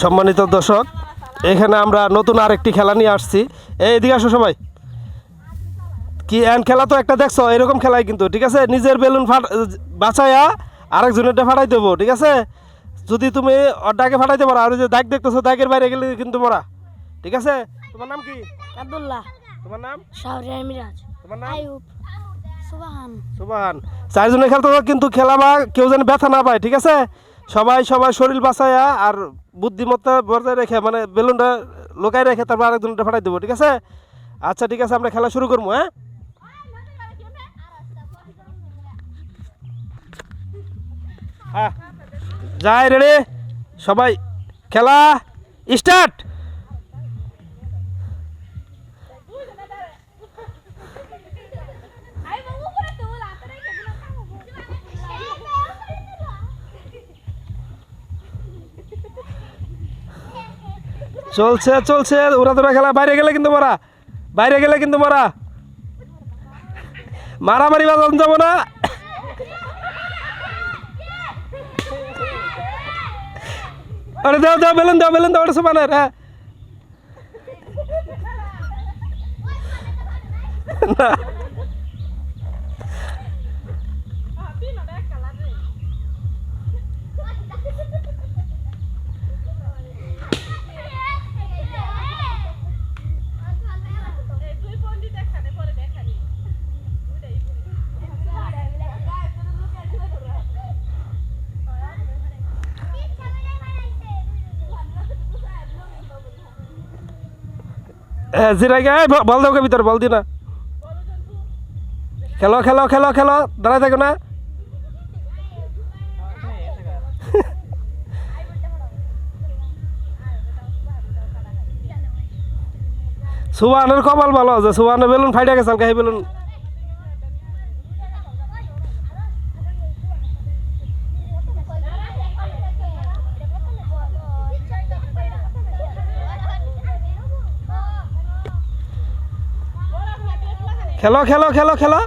সম্মানিত দর্শক, এখানে আমরা নতুন আরেকটি খেলা নিয়ে আসছি। এদিকে আসো সবাই। কি খেলা তো একটা দেখছো, এরকম খেলাই কিন্তু, ঠিক আছে? নিজের বেলুন বাঁচাইয়া আরেকজনেরটা ফাটাই দেবো, ঠিক আছে? যদি তুমি ওর ডাকে ফাটাইতে পারো, আর ওই যে দাগ দেখতেছো, দাগের বাইরে গেলে কিন্তু মরা, ঠিক আছে? তোমার নাম কি? আব্দুল্লাহ। তোমার নাম? শাহরিয়ার মিরাজ। তোমার নাম? আইয়ুব। সুবহান। সুবহান। চারজনে খেলতে হবে কিন্তু, খেলা বা কেউ যেন ব্যথা না পায়, ঠিক আছে? সবাই শরীর বাঁচাইয়া আর বুদ্ধিমত্তা বজায় রেখে, মানে বেলুনটা লোকাই রেখে তারপর আরেকজনটা ফাটাই দেবো, ঠিক আছে? আচ্ছা ঠিক আছে, আমরা খেলা শুরু করবো। হ্যাঁ, হ্যাঁ, যাই, রেডি সবাই, খেলা স্টার্ট। চলছে চলছে, উড়াধুরা খেলা। বাইরে গেলে কিন্তু মারা, বাইরে গেলে কিন্তু মারা, মারামারি বাজান যাবো না। আরে দাও দাও, বেলুন দাও, বেলুন দাও, ওটা সমানের। হ্যাঁ, না, জিরাই গায়ে বল দাও, ভিতরে বল দি না। খেলো খেলো খেলো খেলো, দাঁড়ায় থাকো না। সুবানের কপাল ভালো আছে, সুবানের বেলুন ফাইটা গেছে, কাহি বেলুন। খেলো খেলো খেলো খেলো,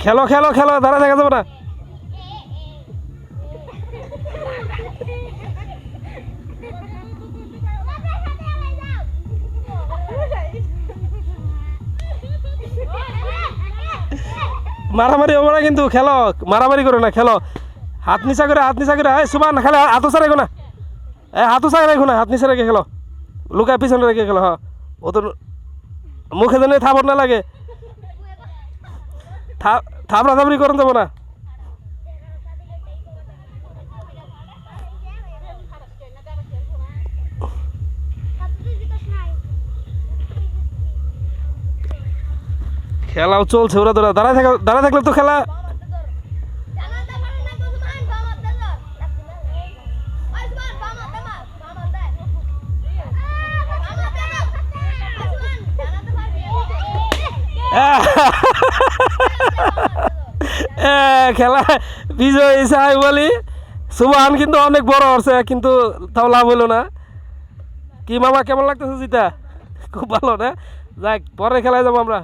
খেলো খেলো খেলো, দাঁড়া দেখা যাবে না। মারামারি হবে না কিন্তু, খেলো, মারামারি করো না, খেলো। হাত নিচা করে, হাত নিচা করে। সুবান খেলে হাতও ছাড়া রেখো না, হাতও ছাড়া রেখো না, হাত নিচে রেখে খেলো, লুকায় পিছনে রেখে খেলো। হ্যাঁ, ও তো মুখে যেন থাপড় না লাগে, থাপড়া থাপড়ি করেন যাবো না। খেলাও চলছে, ওরা তোরা দাঁড়ায় থাকলে তো খেলা। খেলা বিজয় চাই বলি, সুবহান কিন্তু অনেক বড় হচ্ছে, কিন্তু তাও লাভ হইলো না। কি মামা, কেমন লাগতেছে জিতা? খুব ভালো না? যাক, পরে খেলায় যাবো আমরা।